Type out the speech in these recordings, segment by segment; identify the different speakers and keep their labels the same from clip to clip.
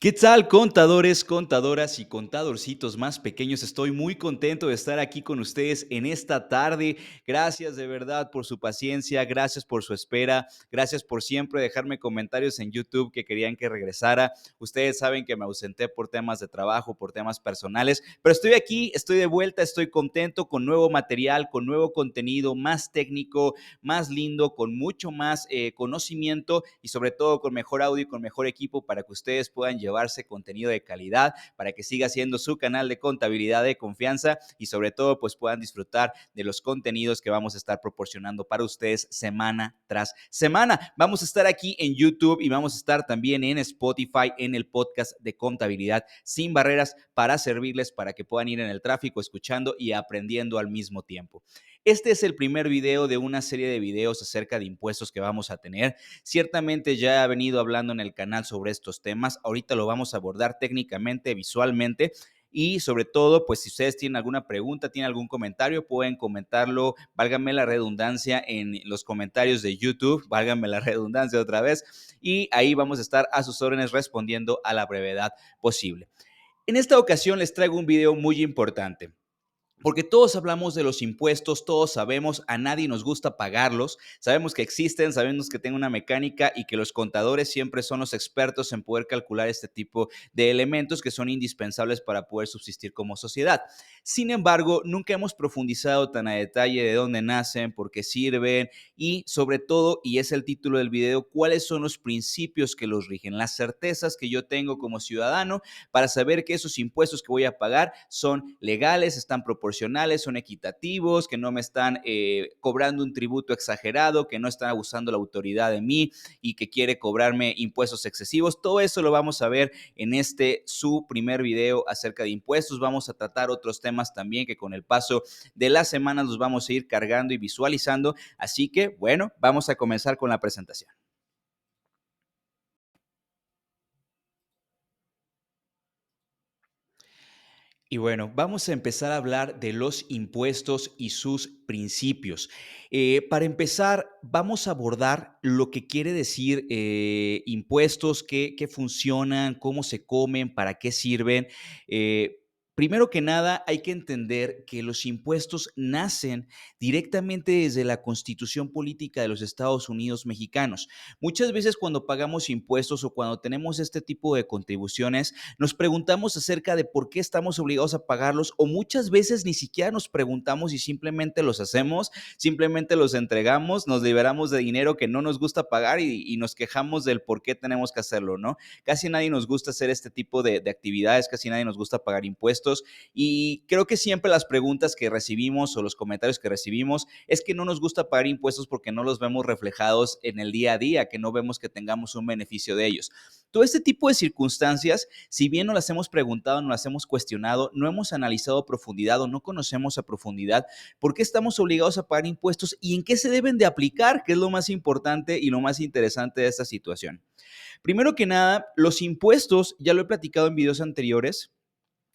Speaker 1: ¿Qué tal, contadores, contadoras y contadorcitos más pequeños? Estoy muy contento de estar aquí con ustedes en esta tarde. Gracias de verdad por su paciencia, gracias por su espera, gracias por siempre dejarme comentarios en YouTube que querían que regresara. Ustedes saben que me ausenté por temas de trabajo, por temas personales, pero estoy aquí, estoy de vuelta, estoy contento con nuevo material, con nuevo contenido más técnico, más lindo, con mucho más conocimiento y sobre todo con mejor audio y con mejor equipo para que ustedes puedan llevarse contenido de calidad, para que siga siendo su canal de contabilidad de confianza y sobre todo pues puedan disfrutar de los contenidos que vamos a estar proporcionando para ustedes semana tras semana. Vamos a estar aquí en YouTube y vamos a estar también en Spotify en el podcast de Contabilidad Sin Barreras para servirles para que puedan ir en el tráfico escuchando y aprendiendo al mismo tiempo. Este es el primer video de una serie de videos acerca de impuestos que vamos a tener. Ciertamente ya he venido hablando en el canal sobre estos temas. Ahorita lo vamos a abordar técnicamente, visualmente. Y sobre todo, pues si ustedes tienen alguna pregunta, tienen algún comentario, pueden comentarlo, válgame la redundancia, en los comentarios de YouTube, válgame la redundancia otra vez, y ahí vamos a estar a sus órdenes respondiendo a la brevedad posible. En esta ocasión les traigo un video muy importante. Porque todos hablamos de los impuestos, todos sabemos, a nadie nos gusta pagarlos, sabemos que existen, sabemos que tienen una mecánica y que los contadores siempre son los expertos en poder calcular este tipo de elementos que son indispensables para poder subsistir como sociedad. Sin embargo, nunca hemos profundizado tan a detalle de dónde nacen, por qué sirven y sobre todo, y es el título del video, cuáles son los principios que los rigen, las certezas que yo tengo como ciudadano para saber que esos impuestos que voy a pagar son legales, están proporcionales, son equitativos, que no me están cobrando un tributo exagerado, que no están abusando la autoridad de mí y que quiere cobrarme impuestos excesivos. Todo eso lo vamos a ver en este su primer video acerca de impuestos. Vamos a tratar otros temas también que con el paso de las semanas los vamos a ir cargando y visualizando. Así que, bueno, vamos a comenzar con la presentación. Y bueno, vamos a empezar a hablar de los impuestos y sus principios. Para empezar, vamos a abordar lo que quiere decir impuestos, qué funcionan, cómo se comen, para qué sirven. Eh, Primero que nada, hay que entender que los impuestos nacen directamente desde la Constitución Política de los Estados Unidos mexicanos. Muchas veces cuando pagamos impuestos o cuando tenemos este tipo de contribuciones, nos preguntamos acerca de por qué estamos obligados a pagarlos o muchas veces ni siquiera nos preguntamos y simplemente los hacemos, simplemente los entregamos, nos liberamos de dinero que no nos gusta pagar y nos quejamos del por qué tenemos que hacerlo, ¿no? Casi nadie nos gusta hacer este tipo de actividades, casi nadie nos gusta pagar impuestos y creo que siempre las preguntas que recibimos o los comentarios que recibimos es que no nos gusta pagar impuestos porque no los vemos reflejados en el día a día, que no vemos que tengamos un beneficio de ellos. Todo este tipo de circunstancias, si bien no las hemos preguntado, no las hemos cuestionado, no hemos analizado a profundidad o no conocemos a profundidad por qué estamos obligados a pagar impuestos y en qué se deben de aplicar, que es lo más importante y lo más interesante de esta situación. Primero que nada, los impuestos, ya lo he platicado en videos anteriores,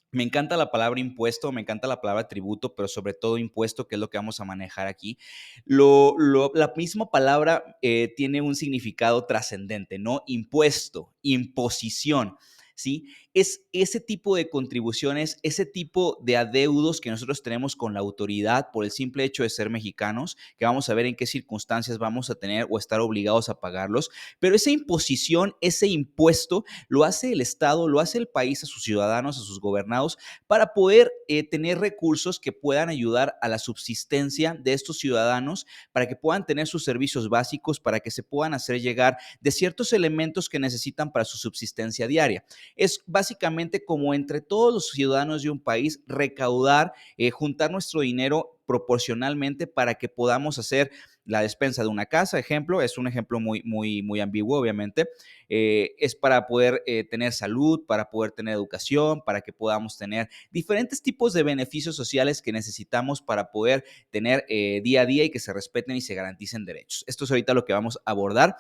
Speaker 1: me encanta la palabra impuesto, me encanta la palabra tributo, pero sobre todo impuesto, que es lo que vamos a manejar aquí. La misma palabra tiene un significado trascendente, ¿no? Impuesto, imposición, ¿sí? Es ese tipo de contribuciones, ese tipo de adeudos que nosotros tenemos con la autoridad por el simple hecho de ser mexicanos, que vamos a ver en qué circunstancias vamos a tener o estar obligados a pagarlos, pero esa imposición, ese impuesto, lo hace el Estado, lo hace el país a sus ciudadanos, a sus gobernados, para poder tener recursos que puedan ayudar a la subsistencia de estos ciudadanos, para que puedan tener sus servicios básicos, para que se puedan hacer llegar de ciertos elementos que necesitan para su subsistencia diaria. Es básicamente como entre todos los ciudadanos de un país recaudar, juntar nuestro dinero proporcionalmente para que podamos hacer la despensa de una casa, ejemplo, es un ejemplo muy ambiguo, obviamente, es para poder tener salud, para poder tener educación, para que podamos tener diferentes tipos de beneficios sociales que necesitamos para poder tener día a día y que se respeten y se garanticen derechos. Esto es ahorita lo que vamos a abordar.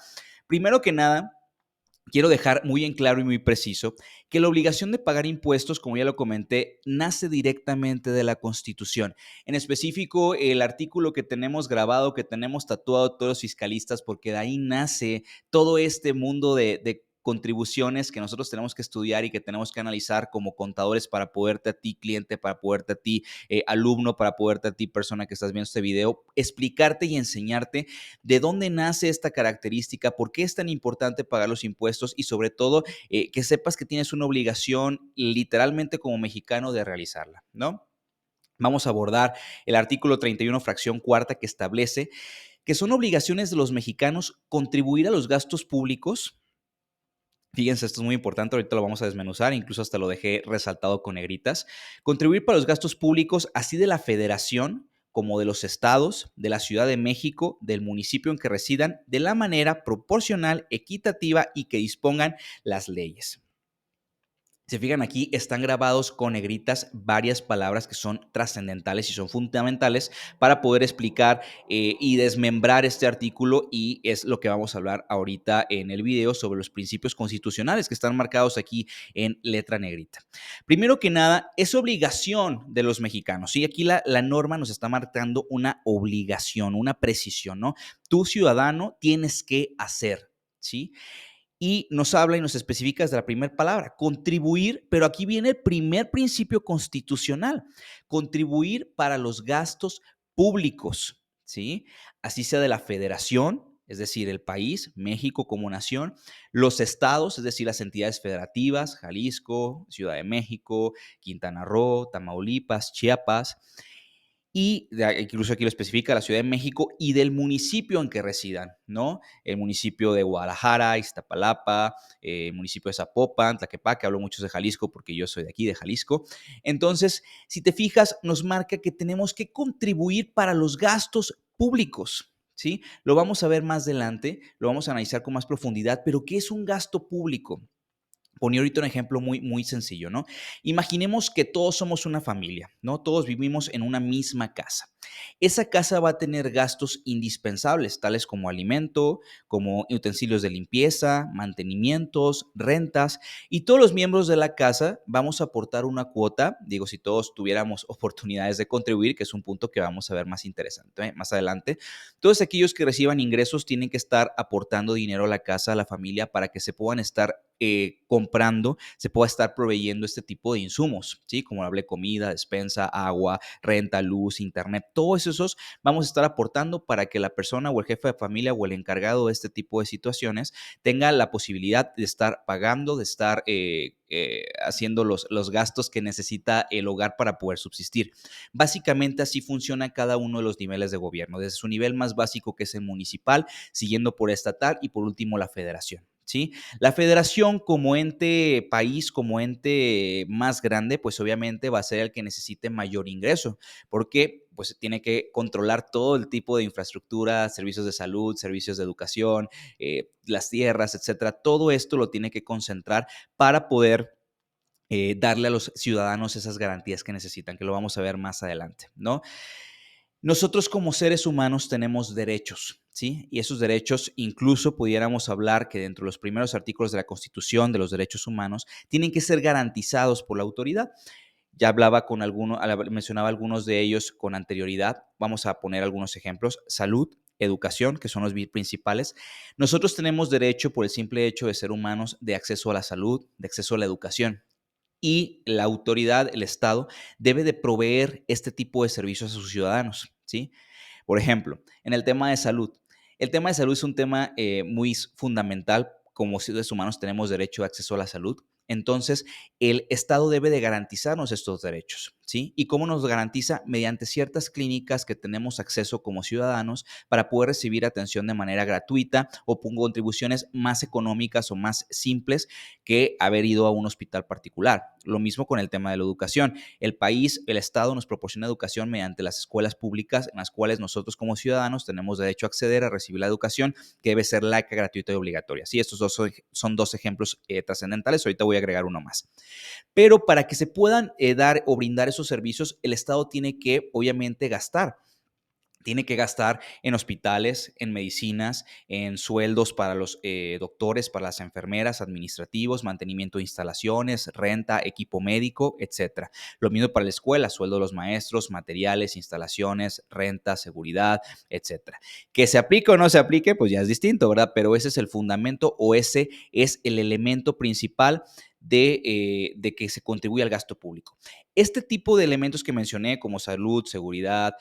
Speaker 1: Primero que nada, quiero dejar muy en claro y muy preciso que la obligación de pagar impuestos, como ya lo comenté, nace directamente de la Constitución. En específico, el artículo que tenemos grabado, que tenemos tatuado todos los fiscalistas, porque de ahí nace todo este mundo de contribuciones que nosotros tenemos que estudiar y que tenemos que analizar como contadores para poderte a ti, cliente, para poderte a ti, alumno, para poderte a ti, persona que estás viendo este video, explicarte y enseñarte de dónde nace esta característica, por qué es tan importante pagar los impuestos y sobre todo que sepas que tienes una obligación literalmente como mexicano de realizarla, ¿no? Vamos a abordar el artículo 31, fracción cuarta, que establece que son obligaciones de los mexicanos contribuir a los gastos públicos. Fíjense, esto es muy importante, ahorita lo vamos a desmenuzar, incluso hasta lo dejé resaltado con negritas. Contribuir para los gastos públicos, así de la federación como de los estados, de la Ciudad de México, del municipio en que residan, de la manera proporcional, equitativa y que dispongan las leyes. Se fijan aquí, están grabados con negritas varias palabras que son trascendentales y son fundamentales para poder explicar y desmembrar este artículo, y es lo que vamos a hablar ahorita en el video sobre los principios constitucionales que están marcados aquí en letra negrita. Primero que nada, es obligación de los mexicanos, ¿sí? Aquí la norma nos está marcando una obligación, una precisión, ¿no? Tú, ciudadano, tienes que hacer, ¿sí? Y nos habla y nos especifica desde la primera palabra, contribuir, pero aquí viene el primer principio constitucional, contribuir para los gastos públicos, ¿sí? Así sea de la federación, es decir, el país, México como nación, los estados, es decir, las entidades federativas, Jalisco, Ciudad de México, Quintana Roo, Tamaulipas, Chiapas, y incluso aquí lo especifica la Ciudad de México y del municipio en que residan, ¿no? El municipio de Guadalajara, Iztapalapa, el municipio de Zapopan, Tlaquepaque, hablo mucho de Jalisco porque yo soy de aquí, de Jalisco. Entonces, si te fijas, nos marca que tenemos que contribuir para los gastos públicos, ¿sí? Lo vamos a ver más adelante, lo vamos a analizar con más profundidad, pero ¿qué es un gasto público? Ponía ahorita un ejemplo muy sencillo, ¿no? Imaginemos que todos somos una familia, ¿no? Todos vivimos en una misma casa. Esa casa va a tener gastos indispensables, tales como alimento, como utensilios de limpieza, mantenimientos, rentas, y todos los miembros de la casa vamos a aportar una cuota, digo, si todos tuviéramos oportunidades de contribuir, que es un punto que vamos a ver más interesante, más adelante. Todos aquellos que reciban ingresos tienen que estar aportando dinero a la casa, a la familia, para que se puedan estar comprando, se pueda estar proveyendo este tipo de insumos, ¿sí? Como hablé, comida, despensa, agua, renta, luz, internet, todos esos vamos a estar aportando para que la persona o el jefe de familia o el encargado de este tipo de situaciones tenga la posibilidad de estar pagando, de estar haciendo los gastos que necesita el hogar para poder subsistir. Básicamente así funciona cada uno de los niveles de gobierno, desde su nivel más básico, que es el municipal, siguiendo por estatal y por último la federación, ¿sí? La federación como ente país, como ente más grande, pues obviamente va a ser el que necesite mayor ingreso, porque pues tiene que controlar todo el tipo de infraestructura, servicios de salud, servicios de educación, las tierras, etcétera. Todo esto lo tiene que concentrar para poder darle a los ciudadanos esas garantías que necesitan, que lo vamos a ver más adelante, ¿no? Nosotros como seres humanos tenemos derechos, ¿sí? Y esos derechos, incluso pudiéramos hablar que dentro de los primeros artículos de la Constitución de los derechos humanos, tienen que ser garantizados por la autoridad. Ya hablaba con algunos, mencionaba algunos de ellos con anterioridad. Vamos a poner algunos ejemplos. Salud, educación, que son los principales. Nosotros tenemos derecho, por el simple hecho de ser humanos, de acceso a la salud, de acceso a la educación, y la autoridad, el Estado, debe de proveer este tipo de servicios a sus ciudadanos, ¿sí? Por ejemplo, en el tema de salud. El tema de salud es un tema muy fundamental. Como seres humanos tenemos derecho a acceso a la salud. Entonces, el Estado debe de garantizarnos estos derechos, ¿sí? ¿Y cómo nos garantiza? Mediante ciertas clínicas que tenemos acceso como ciudadanos para poder recibir atención de manera gratuita o con contribuciones más económicas o más simples que haber ido a un hospital particular. Lo mismo con el tema de la educación. El país, el Estado nos proporciona educación mediante las escuelas públicas en las cuales nosotros como ciudadanos tenemos derecho a acceder a recibir la educación, que debe ser laica, gratuita y obligatoria. Sí, estos dos son dos ejemplos trascendentales. Ahorita voy a agregar uno más. Pero para que se puedan dar o brindar esos servicios, el Estado tiene que, obviamente, gastar. Tiene que gastar en hospitales, en medicinas, en sueldos para los doctores, para las enfermeras, administrativos, mantenimiento de instalaciones, renta, equipo médico, etcétera. Lo mismo para la escuela, sueldo de los maestros, materiales, instalaciones, renta, seguridad, etcétera. Que se aplique o no se aplique, pues ya es distinto, ¿verdad? Pero ese es el fundamento o ese es el elemento principal de que se contribuye al gasto público. Este tipo de elementos que mencioné, como salud, seguridad,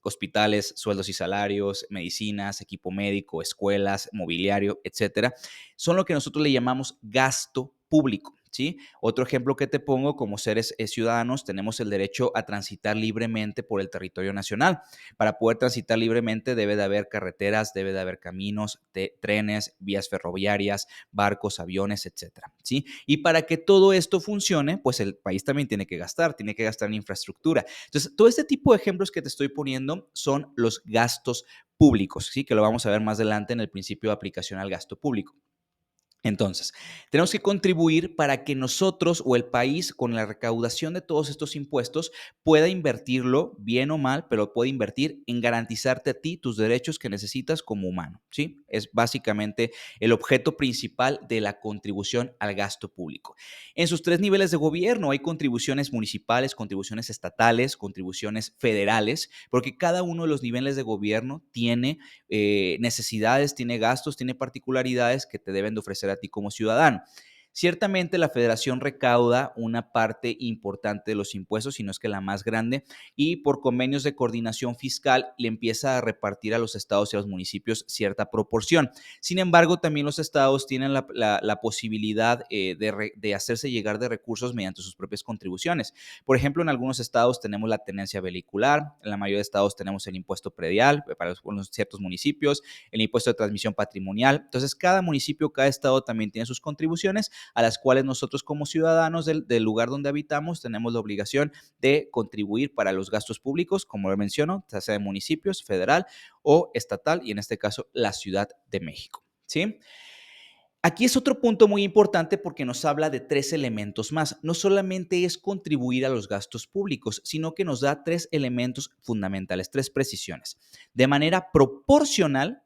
Speaker 1: hospitales, sueldos y salarios, medicinas, equipo médico, escuelas, mobiliario, etcétera, son lo que nosotros le llamamos gasto público. ¿Sí? Otro ejemplo que te pongo, como seres ciudadanos, tenemos el derecho a transitar libremente por el territorio nacional. Para poder transitar libremente debe de haber carreteras, debe de haber caminos, trenes, vías ferroviarias, barcos, aviones, etcétera. ¿Sí? Y para que todo esto funcione, pues el país también tiene que gastar en infraestructura. Entonces, todo este tipo de ejemplos que te estoy poniendo son los gastos públicos, ¿sí? Que lo vamos a ver más adelante en el principio de aplicación al gasto público. Entonces, tenemos que contribuir para que nosotros o el país, con la recaudación de todos estos impuestos, pueda invertirlo, bien o mal, pero puede invertir en garantizarte a ti tus derechos que necesitas como humano, ¿sí? Es básicamente el objeto principal de la contribución al gasto público. En sus tres niveles de gobierno hay contribuciones municipales, contribuciones estatales, contribuciones federales, porque cada uno de los niveles de gobierno tiene necesidades, tiene gastos, tiene particularidades que te deben de ofrecer a ti como ciudadano. Ciertamente la federación recauda una parte importante de los impuestos, si no es que la más grande, y por convenios de coordinación fiscal le empieza a repartir a los estados y a los municipios cierta proporción. Sin embargo, también los estados tienen la posibilidad de hacerse llegar de recursos mediante sus propias contribuciones. Por ejemplo, en algunos estados tenemos la tenencia vehicular, en la mayoría de estados tenemos el impuesto predial para ciertos municipios, el impuesto de transmisión patrimonial. Entonces, cada municipio, cada estado también tiene sus contribuciones a las cuales nosotros como ciudadanos del lugar donde habitamos tenemos la obligación de contribuir para los gastos públicos, como lo menciono, ya sea de municipios, federal o estatal, y en este caso la Ciudad de México. ¿Sí? Aquí es otro punto muy importante porque nos habla de tres elementos más. No solamente es contribuir a los gastos públicos, sino que nos da tres elementos fundamentales, tres precisiones. De manera proporcional,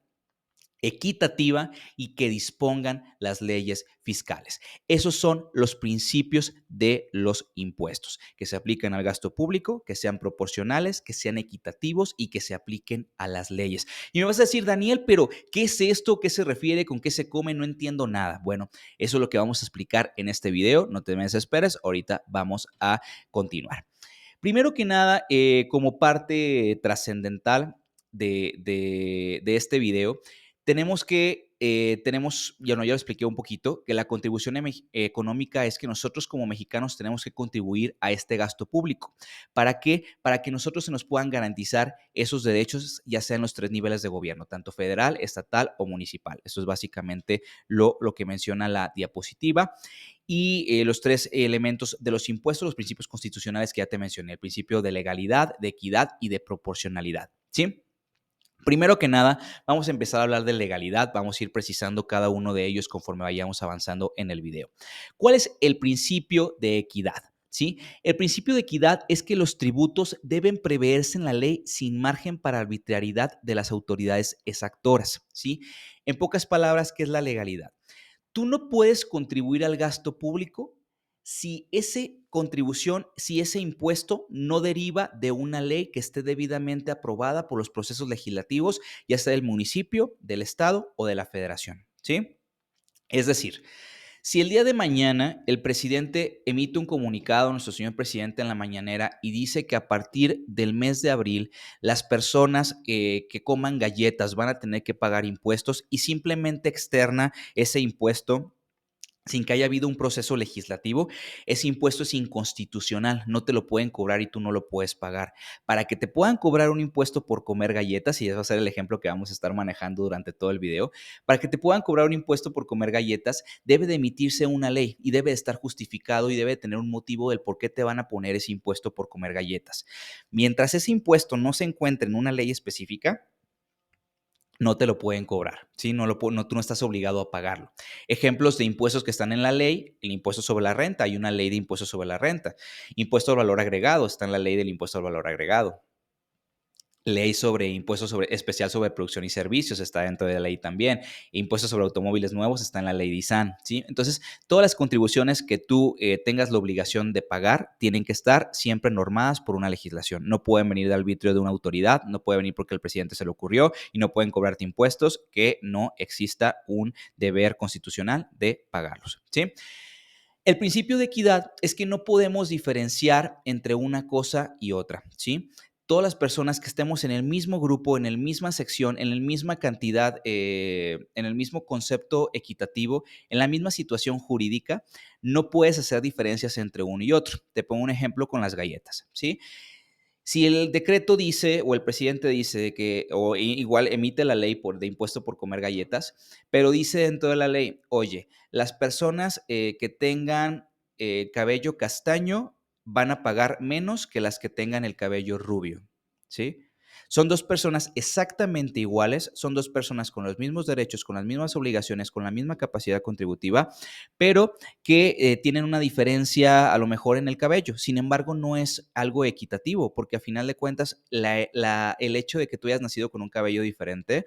Speaker 1: equitativa y que dispongan las leyes fiscales. Esos son los principios de los impuestos, que se aplican al gasto público, que sean proporcionales, que sean equitativos y que se apliquen a las leyes. Y me vas a decir, Daniel, pero ¿qué es esto? ¿Qué se refiere? ¿Con qué se come? No entiendo nada. Bueno, eso es lo que vamos a explicar en este video. No te me desesperes, ahorita vamos a continuar. Primero que nada, como parte trascendental de este video, tenemos que, ya lo expliqué un poquito, que la contribución económica es que nosotros como mexicanos tenemos que contribuir a este gasto público. ¿Para qué? Para que nosotros se nos puedan garantizar esos derechos, ya sea en los tres niveles de gobierno, tanto federal, estatal o municipal. Eso es básicamente lo que menciona la diapositiva y los tres elementos de los impuestos, los principios constitucionales que ya te mencioné, el principio de legalidad, de equidad y de proporcionalidad. ¿Sí? Primero que nada, vamos a empezar a hablar de legalidad, vamos a ir precisando cada uno de ellos conforme vayamos avanzando en el video. ¿Cuál es el principio de equidad? ¿Sí? El principio de equidad es que los tributos deben preverse en la ley sin margen para arbitrariedad de las autoridades exactoras. ¿Sí? En pocas palabras, ¿qué es la legalidad? Tú no puedes contribuir al gasto público si esa contribución, si ese impuesto no deriva de una ley que esté debidamente aprobada por los procesos legislativos, ya sea del municipio, del estado o de la federación, ¿sí? Es decir, si el día de mañana el presidente emite un comunicado, nuestro señor presidente en la mañanera, y dice que a partir del mes de abril las personas que coman galletas van a tener que pagar impuestos y simplemente externa ese impuesto sin que haya habido un proceso legislativo, ese impuesto es inconstitucional, no te lo pueden cobrar y tú no lo puedes pagar. Para que te puedan cobrar un impuesto por comer galletas, y ese va a ser el ejemplo que vamos a estar manejando durante todo el video, para que te puedan cobrar un impuesto por comer galletas, debe de emitirse una ley y debe de estar justificado y debe de tener un motivo del por qué te van a poner ese impuesto por comer galletas. Mientras ese impuesto no se encuentre en una ley específica, no te lo pueden cobrar, ¿sí? Tú no estás obligado a pagarlo. Ejemplos de impuestos que están en la ley: el impuesto sobre la renta, hay una ley de impuesto sobre la renta. Impuesto al valor agregado, está en la ley del impuesto al valor agregado. Ley sobre impuestos sobre, especial sobre producción y servicios está dentro de la ley también. Impuestos sobre automóviles nuevos está en la ley de ISAN, ¿sí? Entonces, todas las contribuciones que tú tengas la obligación de pagar tienen que estar siempre normadas por una legislación. No pueden venir de arbitrio de una autoridad, no puede venir porque el presidente se le ocurrió y no pueden cobrarte impuestos que no exista un deber constitucional de pagarlos, ¿sí? El principio de equidad es que no podemos diferenciar entre una cosa y otra, ¿sí? Todas las personas que estemos en el mismo grupo, en la misma sección, en la misma cantidad, en el mismo concepto equitativo, en la misma situación jurídica, no puedes hacer diferencias entre uno y otro. Te pongo un ejemplo con las galletas, ¿sí? Si el decreto dice o el presidente dice que, o igual emite la ley de impuesto por comer galletas, pero dice dentro de la ley, oye, las personas que tengan cabello castaño van a pagar menos que las que tengan el cabello rubio, ¿sí? Son dos personas exactamente iguales, son dos personas con los mismos derechos, con las mismas obligaciones, con la misma capacidad contributiva, pero que tienen una diferencia a lo mejor en el cabello. Sin embargo, no es algo equitativo, porque a final de cuentas, el hecho de que tú hayas nacido con un cabello diferente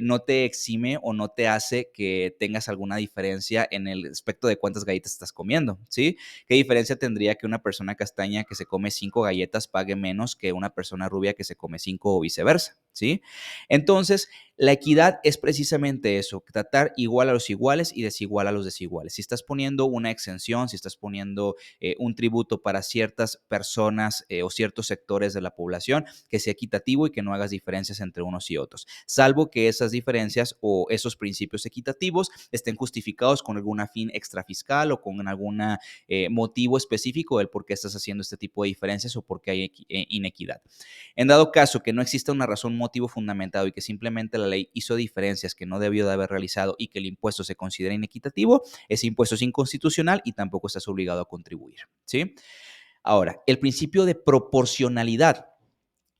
Speaker 1: no te exime o no te hace que tengas alguna diferencia en el aspecto de cuántas galletas estás comiendo, ¿sí? ¿Qué diferencia tendría que una persona castaña que se come 5 galletas pague menos que una persona rubia que se come 5 o viceversa, ¿sí? Entonces, la equidad es precisamente eso, tratar igual a los iguales y desigual a los desiguales. Si estás poniendo una exención, si estás poniendo un tributo para ciertas personas o ciertos sectores de la población, que sea equitativo y que no hagas diferencias entre unos y otros, salvo que esas diferencias o esos principios equitativos estén justificados con alguna fin extrafiscal o con algún motivo específico del por qué estás haciendo este tipo de diferencias o por qué hay inequidad. En dado caso que no exista una razón, motivo fundamentado y que simplemente la ley hizo diferencias que no debió de haber realizado y que el impuesto se considera inequitativo, ese impuesto es inconstitucional y tampoco estás obligado a contribuir, ¿sí? Ahora, el principio de proporcionalidad.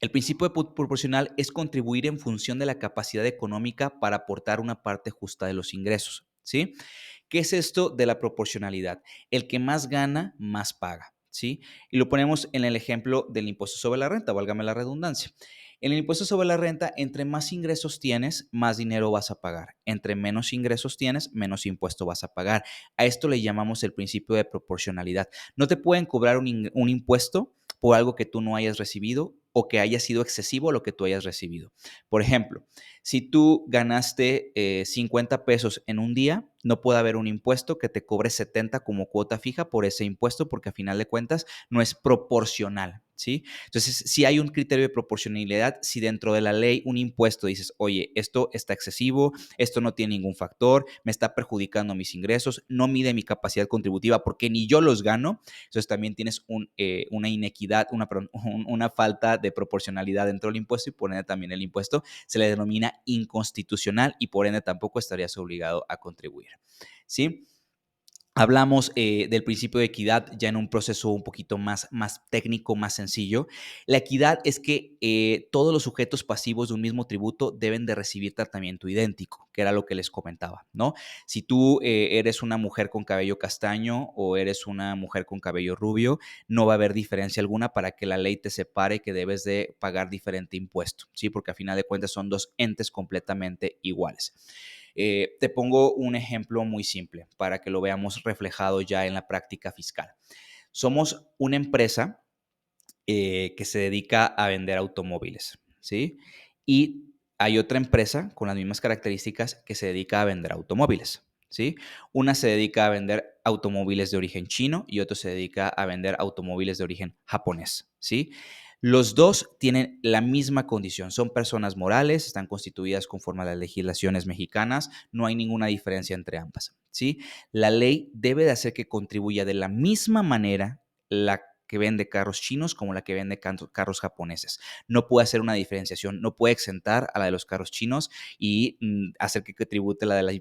Speaker 1: El principio de proporcional es contribuir en función de la capacidad económica para aportar una parte justa de los ingresos, ¿sí? ¿Qué es esto de la proporcionalidad? El que más gana, más paga, ¿sí? Y lo ponemos en el ejemplo del impuesto sobre la renta, válgame la redundancia. En el impuesto sobre la renta, entre más ingresos tienes, más dinero vas a pagar. Entre menos ingresos tienes, menos impuesto vas a pagar. A esto le llamamos el principio de proporcionalidad. No te pueden cobrar un impuesto por algo que tú no hayas recibido o que haya sido excesivo lo que tú hayas recibido. Por ejemplo, si tú ganaste 50 pesos en un día, no puede haber un impuesto que te cobre 70 como cuota fija por ese impuesto porque a final de cuentas no es proporcional, ¿sí? Entonces, si hay un criterio de proporcionalidad, si dentro de la ley un impuesto dices, oye, esto está excesivo, esto no tiene ningún factor, me está perjudicando mis ingresos, no mide mi capacidad contributiva porque ni yo los gano, entonces también tienes una inequidad, una falta de proporcionalidad dentro del impuesto y por ende también el impuesto se le denomina inconstitucional y por ende tampoco estarías obligado a contribuir, ¿sí? Hablamos del principio de equidad ya en un proceso un poquito más técnico, más sencillo. La equidad es que todos los sujetos pasivos de un mismo tributo deben de recibir tratamiento idéntico, que era lo que les comentaba, ¿no? Si tú eres una mujer con cabello castaño o eres una mujer con cabello rubio, no va a haber diferencia alguna para que la ley te separe que debes de pagar diferente impuesto, ¿sí? Porque a final de cuentas son dos entes completamente iguales. Te pongo un ejemplo muy simple para que lo veamos reflejado ya en la práctica fiscal. Somos una empresa que se dedica a vender automóviles, ¿sí? Y hay otra empresa con las mismas características que se dedica a vender automóviles, ¿sí? Una se dedica a vender automóviles de origen chino y otra se dedica a vender automóviles de origen japonés, ¿sí? Los dos tienen la misma condición, son personas morales, están constituidas conforme a las legislaciones mexicanas, no hay ninguna diferencia entre ambas, ¿sí? La ley debe de hacer que contribuya de la misma manera la que vende carros chinos como la que vende carros japoneses. No puede hacer una diferenciación, no puede exentar a la de los carros chinos y hacer que tribute la de los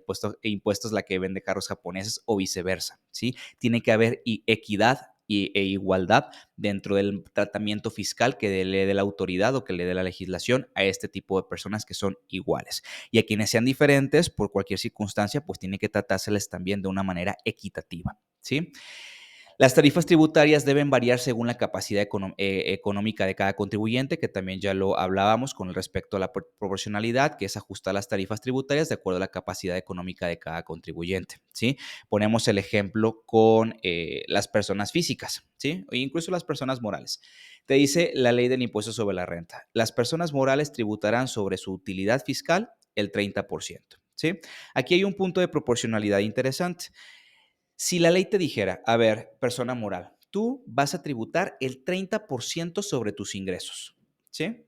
Speaker 1: impuestos la que vende carros japoneses o viceversa, ¿sí? Tiene que haber equidad e igualdad dentro del tratamiento fiscal que le dé la autoridad o que le dé la legislación a este tipo de personas que son iguales. Y a quienes sean diferentes por cualquier circunstancia, pues tiene que tratárseles también de una manera equitativa, ¿sí? Las tarifas tributarias deben variar según la capacidad económica de cada contribuyente, que también ya lo hablábamos con respecto a la proporcionalidad, que es ajustar las tarifas tributarias de acuerdo a la capacidad económica de cada contribuyente, ¿sí? Ponemos el ejemplo con las personas físicas, ¿sí? E incluso las personas morales. Te dice la ley del impuesto sobre la renta. Las personas morales tributarán sobre su utilidad fiscal el 30%, ¿sí? Aquí hay un punto de proporcionalidad interesante. Si la ley te dijera, a ver, persona moral, tú vas a tributar el 30% sobre tus ingresos, ¿sí?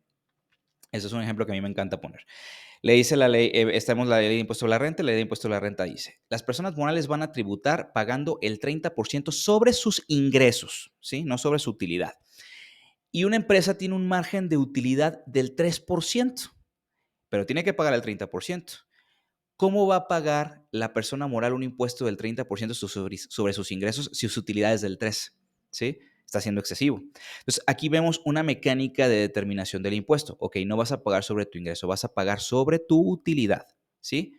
Speaker 1: Ese es un ejemplo que a mí me encanta poner. Le dice la ley, estamos la ley de impuesto a la renta, la ley de impuesto a la renta dice, las personas morales van a tributar pagando el 30% sobre sus ingresos, ¿sí? No sobre su utilidad. Y una empresa tiene un margen de utilidad del 3%, pero tiene que pagar el 30%. ¿Cómo va a pagar la persona moral un impuesto del 30% sobre sus ingresos si su utilidad es del 3%? ¿Sí? Está siendo excesivo. Entonces, aquí vemos una mecánica de determinación del impuesto. Ok, no vas a pagar sobre tu ingreso, vas a pagar sobre tu utilidad. ¿Sí?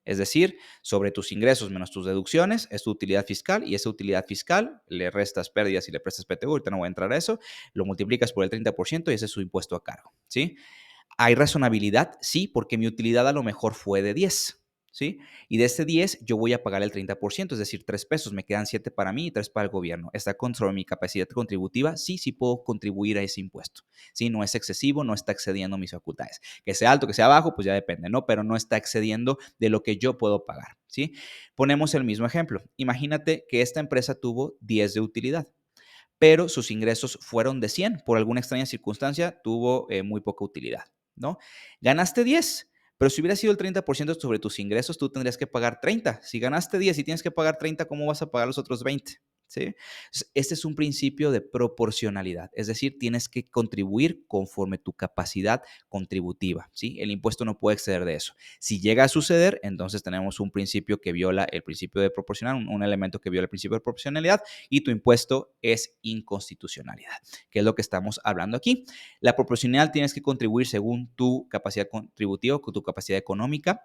Speaker 1: Es decir, sobre tus ingresos menos tus deducciones es tu utilidad fiscal y esa utilidad fiscal le restas pérdidas y le prestas PTU, ahorita no voy a entrar a eso, lo multiplicas por el 30% y ese es su impuesto a cargo. ¿Sí? ¿Hay razonabilidad? Sí, porque mi utilidad a lo mejor fue de 10, ¿sí? Y de este 10 yo voy a pagar el 30%, es decir, 3 pesos, me quedan 7 para mí y 3 para el gobierno. ¿Está contra mi capacidad contributiva? Sí, sí puedo contribuir a ese impuesto. Sí, no es excesivo, no está excediendo mis facultades. Que sea alto, que sea bajo, pues ya depende, ¿no? Pero no está excediendo de lo que yo puedo pagar, ¿sí? Ponemos el mismo ejemplo. Imagínate que esta empresa tuvo 10 de utilidad, pero sus ingresos fueron de 100. Por alguna extraña circunstancia, tuvo muy poca utilidad, ¿no? Ganaste 10, pero si hubiera sido el 30% sobre tus ingresos, tú tendrías que pagar 30. Si ganaste 10 y tienes que pagar 30, ¿cómo vas a pagar los otros 20? ¿Sí? Este es un principio de proporcionalidad, es decir, tienes que contribuir conforme tu capacidad contributiva, ¿sí? El impuesto no puede exceder de eso. Si llega a suceder, entonces tenemos un principio que viola el principio de proporcionalidad, un elemento que viola el principio de proporcionalidad y tu impuesto es inconstitucionalidad, que es lo que estamos hablando aquí. La proporcionalidad tienes que contribuir según tu capacidad contributiva, con tu capacidad económica.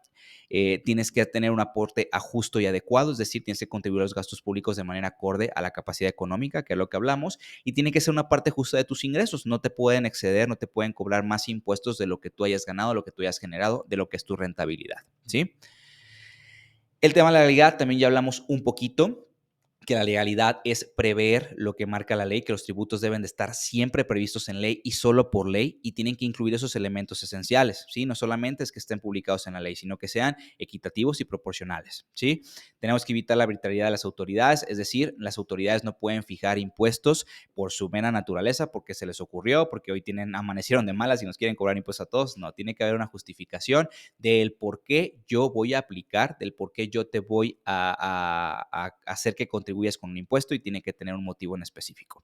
Speaker 1: Tienes que tener un aporte justo y adecuado, es decir, tienes que contribuir a los gastos públicos de manera acorde a la capacidad económica, que es lo que hablamos, y tiene que ser una parte justa de tus ingresos. No te pueden exceder, no te pueden cobrar más impuestos de lo que tú hayas ganado, lo que tú hayas generado, de lo que es tu rentabilidad, ¿sí? El tema de la legalidad también ya hablamos un poquito, que la legalidad es prever lo que marca la ley, que los tributos deben de estar siempre previstos en ley y solo por ley y tienen que incluir esos elementos esenciales, ¿sí? No solamente es que estén publicados en la ley, sino que sean equitativos y proporcionales, ¿sí? Tenemos que evitar la arbitrariedad de las autoridades, es decir, las autoridades no pueden fijar impuestos por su mera naturaleza, porque se les ocurrió, porque hoy amanecieron de malas y nos quieren cobrar impuestos a todos. No, tiene que haber una justificación del por qué yo voy a aplicar, del por qué yo te voy a hacer que contribuyas con un impuesto y tiene que tener un motivo en específico.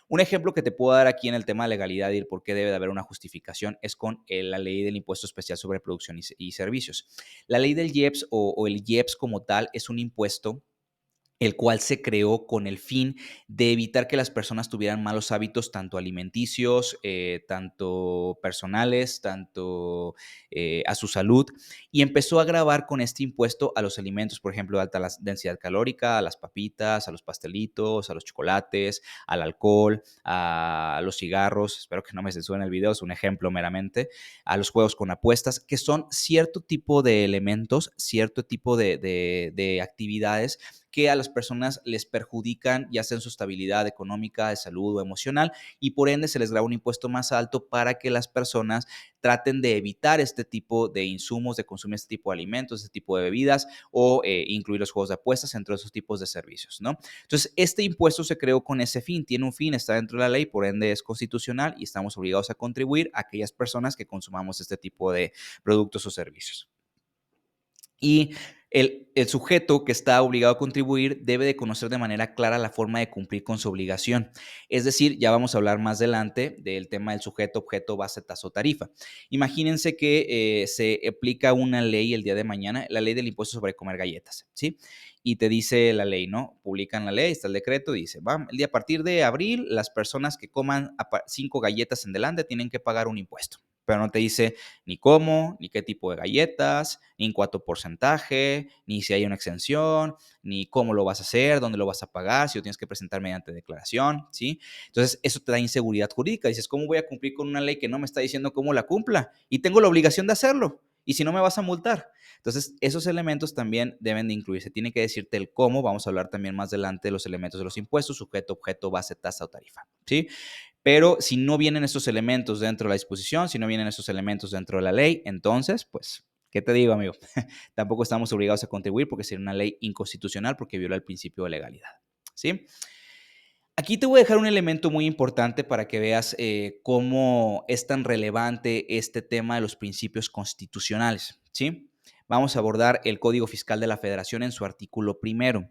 Speaker 1: Un ejemplo que te puedo dar aquí en el tema de legalidad y el por qué debe de haber una justificación es con la ley del impuesto especial sobre producción y servicios. La ley del IEPS o el IEPS como tal es un impuesto el cual se creó con el fin de evitar que las personas tuvieran malos hábitos, tanto alimenticios, tanto personales, tanto a su salud, y empezó a gravar con este impuesto a los alimentos, por ejemplo, de alta densidad calórica, a las papitas, a los pastelitos, a los chocolates, al alcohol, a los cigarros, espero que no me censuren el video, es un ejemplo meramente, a los juegos con apuestas, que son cierto tipo de elementos, cierto tipo de actividades que a las personas les perjudican, ya sea en su estabilidad económica, de salud o emocional, y por ende se les graba un impuesto más alto para que las personas traten de evitar este tipo de insumos, de consumir este tipo de alimentos, este tipo de bebidas o incluir los juegos de apuestas entre esos tipos de servicios, ¿no? Entonces, este impuesto se creó con ese fin, tiene un fin, está dentro de la ley, por ende es constitucional y estamos obligados a contribuir a aquellas personas que consumamos este tipo de productos o servicios. Y el sujeto que está obligado a contribuir debe de conocer de manera clara la forma de cumplir con su obligación. Es decir, ya vamos a hablar más adelante del tema del sujeto, objeto, base, tasa o tarifa. Imagínense que se aplica una ley el día de mañana, la ley del impuesto sobre comer galletas, ¿sí? Y te dice la ley, ¿no? Publican la ley, está el decreto, dice, va, el día a partir de abril, las personas que coman 5 galletas en delante tienen que pagar un impuesto. pero no te dice ni cómo, ni qué tipo de galletas, ni en cuánto porcentaje, ni si hay una exención, ni cómo lo vas a hacer, dónde lo vas a pagar, si lo tienes que presentar mediante declaración, ¿sí? Entonces, eso te da inseguridad jurídica. Dices, ¿cómo voy a cumplir con una ley que no me está diciendo cómo la cumpla? Y tengo la obligación de hacerlo. Y si no, me vas a multar. Entonces, esos elementos también deben de incluirse. Tiene que decirte el cómo. Vamos a hablar también más adelante de los elementos de los impuestos, sujeto, objeto, base, tasa o tarifa, ¿sí? Pero si no vienen esos elementos dentro de la disposición, si no vienen esos elementos dentro de la ley, entonces, pues, ¿qué te digo, amigo? Tampoco estamos obligados a contribuir porque sería una ley inconstitucional porque viola el principio de legalidad, ¿sí? Aquí te voy a dejar un elemento muy importante para que veas cómo es tan relevante este tema de los principios constitucionales, ¿sí? Vamos a abordar el Código Fiscal de la Federación en su artículo primero.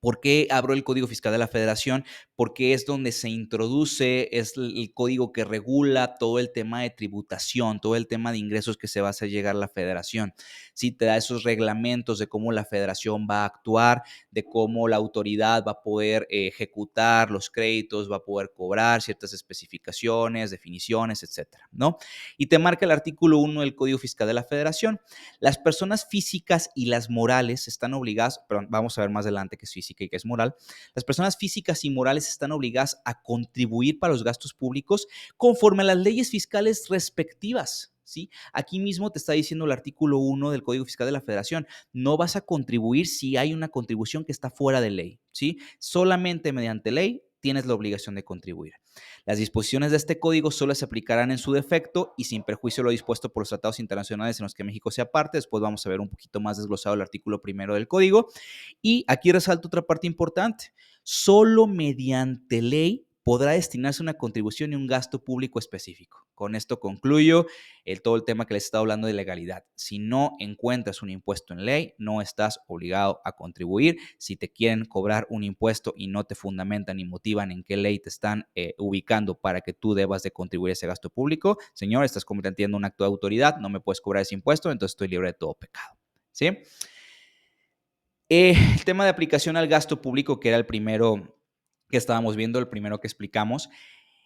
Speaker 1: ¿Por qué abro el Código Fiscal de la Federación? Porque es donde se introduce, es el código que regula todo el tema de tributación, todo el tema de ingresos que se va a hacer llegar a la Federación. Sí, te da esos reglamentos de cómo la Federación va a actuar, de cómo la autoridad va a poder ejecutar los créditos, va a poder cobrar ciertas especificaciones, definiciones, etcétera, ¿no? Y te marca el artículo 1 del Código Fiscal de la Federación. Las personas físicas y las morales están obligadas, pero vamos a ver más adelante que es física y que es moral, las personas físicas y morales están obligadas a contribuir para los gastos públicos conforme a las leyes fiscales respectivas. ¿Sí? Aquí mismo te está diciendo el artículo 1 del Código Fiscal de la Federación, no vas a contribuir si hay una contribución que está fuera de ley, ¿sí? Solamente mediante ley tienes la obligación de contribuir. Las disposiciones de este código solo se aplicarán en su defecto y sin perjuicio de lo dispuesto por los tratados internacionales en los que México sea parte. Después vamos a ver un poquito más desglosado el artículo primero del código. Y aquí resalto otra parte importante. Solo mediante ley podrá destinarse una contribución y un gasto público específico. Con esto concluyo todo el tema que les he estado hablando de legalidad. Si no encuentras un impuesto en ley, no estás obligado a contribuir. Si te quieren cobrar un impuesto y no te fundamentan ni motivan en qué ley te están ubicando para que tú debas de contribuir a ese gasto público, señor, estás cometiendo un acto de autoridad, no me puedes cobrar ese impuesto, entonces estoy libre de todo pecado. ¿Sí? El tema de aplicación al gasto público, que era el primero que estábamos viendo, el primero que explicamos,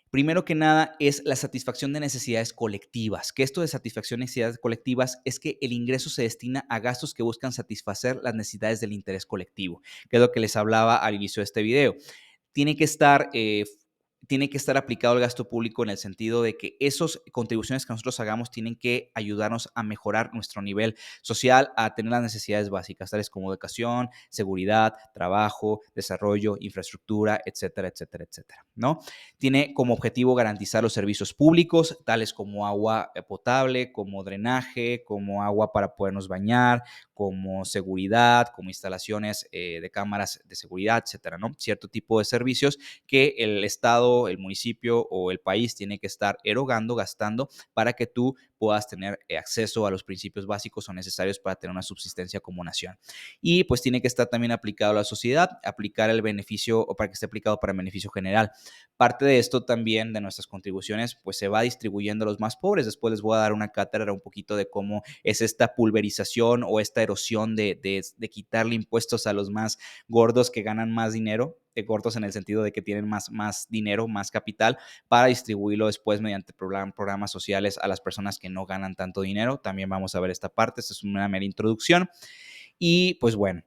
Speaker 1: primero que nada es la satisfacción de necesidades colectivas, que esto de satisfacción de necesidades colectivas es que el ingreso se destina a gastos que buscan satisfacer las necesidades del interés colectivo, que es lo que les hablaba al inicio de este video. Tiene que estar tiene que estar aplicado el gasto público en el sentido de que esas contribuciones que nosotros hagamos tienen que ayudarnos a mejorar nuestro nivel social, a tener las necesidades básicas, tales como educación, seguridad, trabajo, desarrollo, infraestructura, etcétera, etcétera, etcétera, ¿no? Tiene como objetivo garantizar los servicios públicos, tales como agua potable, como drenaje, como agua para podernos bañar, como seguridad, como instalaciones de cámaras de seguridad, etcétera, ¿no? Cierto tipo de servicios que el Estado, el municipio o el país tiene que estar erogando, gastando para que tú puedas tener acceso a los principios básicos o necesarios para tener una subsistencia como nación. Y pues tiene que estar también aplicado a la sociedad, aplicar el beneficio o para que esté aplicado para el beneficio general. Parte de esto también, de nuestras contribuciones, pues se va distribuyendo a los más pobres. Después les voy a dar una cátedra un poquito de cómo es esta pulverización o esta erosión de quitarle impuestos a los más gordos que ganan más dinero, gordos en el sentido de que tienen más dinero, más capital, para distribuirlo después mediante programas sociales a las personas que no ganan tanto dinero. También vamos a ver esta parte, esta es una mera introducción. Y pues bueno,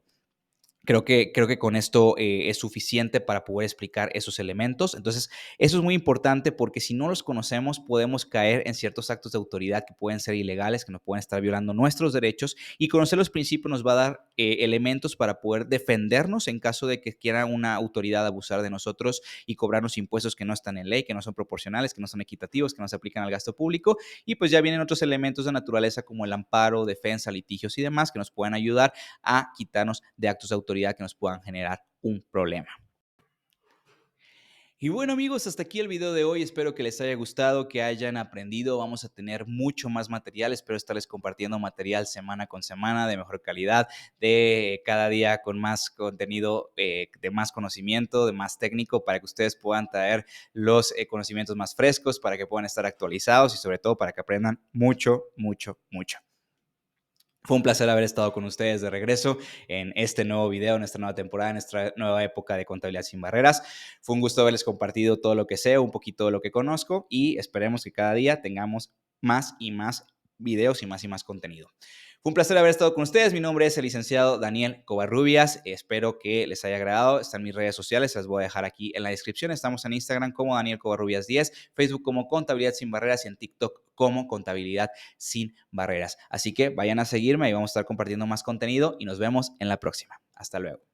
Speaker 1: creo que con esto es suficiente para poder explicar esos elementos. Entonces, eso es muy importante porque si no los conocemos, podemos caer en ciertos actos de autoridad que pueden ser ilegales, que nos pueden estar violando nuestros derechos. Y conocer los principios nos va a dar elementos para poder defendernos en caso de que quiera una autoridad abusar de nosotros y cobrarnos impuestos que no están en ley, que no son proporcionales, que no son equitativos, que no se aplican al gasto público. Y pues ya vienen otros elementos de naturaleza como el amparo, defensa, litigios y demás que nos pueden ayudar a quitarnos de actos de autoridad que nos puedan generar un problema. Y bueno amigos, hasta aquí el video de hoy. Espero que les haya gustado, que hayan aprendido. Vamos a tener mucho más material. Espero estarles compartiendo material semana con semana de mejor calidad, de cada día con más contenido, de más conocimiento, de más técnico, para que ustedes puedan traer los conocimientos más frescos, para que puedan estar actualizados y sobre todo para que aprendan mucho, mucho, mucho. Fue un placer haber estado con ustedes de regreso en este nuevo video, en esta nueva temporada, en esta nueva época de Contabilidad Sin Barreras. Fue un gusto haberles compartido todo lo que sé, un poquito de lo que conozco y esperemos que cada día tengamos más y más videos y más contenido. Fue un placer haber estado con ustedes. Mi nombre es el licenciado Daniel Covarrubias. Espero que les haya agradado. Están mis redes sociales, las voy a dejar aquí en la descripción. Estamos en Instagram como Daniel Covarrubias 10, Facebook como Contabilidad Sin Barreras y en TikTok como Contabilidad Sin Barreras. Así que vayan a seguirme y vamos a estar compartiendo más contenido y nos vemos en la próxima. Hasta luego.